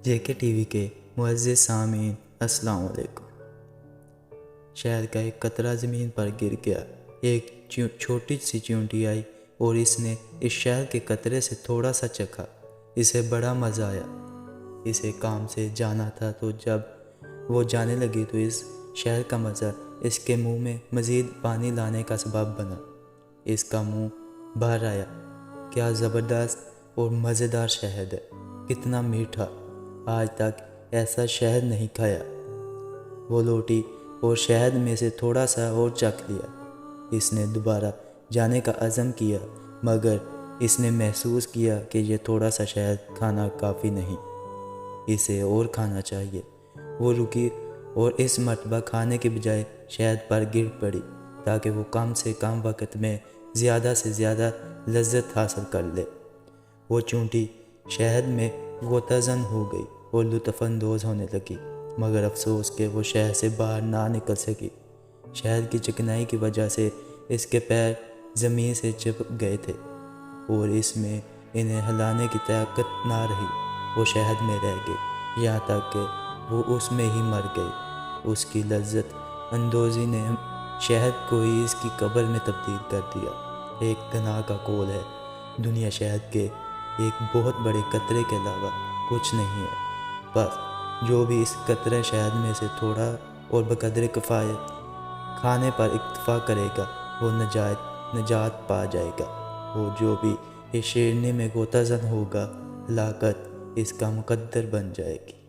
جے کے T V کے معزز سامعین السلام علیکم۔ شہد کا ایک قطرہ زمین پر گر گیا۔ ایک چھوٹی سی چیونٹی آئی اور اس نے اس شہد کے قطرے سے تھوڑا سا چکھا۔ اسے بڑا مزہ آیا۔ اسے کام سے جانا تھا تو جب وہ جانے لگی تو اس شہد کا مزہ اس کے منہ میں مزید پانی لانے کا سبب بنا۔ اس کا منہ بھر آیا۔ کیا زبردست اور مزیدار شہد ہے، کتنا میٹھا، آج تک ایسا شہد نہیں کھایا۔ وہ لوٹی اور شہد میں سے تھوڑا سا اور چکھ لیا۔ اس نے دوبارہ جانے کا عزم کیا مگر اس نے محسوس کیا کہ یہ تھوڑا سا شہد کھانا کافی نہیں، اسے اور کھانا چاہیے۔ وہ رکی اور اس مرتبہ کھانے کے بجائے شہد پر گر پڑی تاکہ وہ کم سے کم وقت میں زیادہ سے زیادہ لذت حاصل کر لے۔ وہ چونٹی شہد میں غوطہ زن ہو گئی اور لطف اندوز ہونے لگی مگر افسوس کہ وہ شہد سے باہر نہ نکل سکی۔ شہد کی چکنائی کی وجہ سے اس کے پیر زمین سے چپک گئے تھے اور اس میں انہیں ہلانے کی طاقت نہ رہی۔ وہ شہد میں رہ گئی یہاں تک کہ وہ اس میں ہی مر گئی۔ اس کی لذت اندوزی نے شہد کو ہی اس کی قبر میں تبدیل کر دیا۔ ایک گناہ کا قول ہے، دنیا شہد کے ایک بہت بڑے قطرے کے علاوہ کچھ نہیں ہے۔ بس جو بھی اس قطرے شہد میں سے تھوڑا اور بقدر کفایت کھانے پر اکتفا کرے گا وہ نجات پا جائے گا، اور جو بھی اس شیرنی میں غوطہ زن ہوگا ہلاکت اس کا مقدر بن جائے گی۔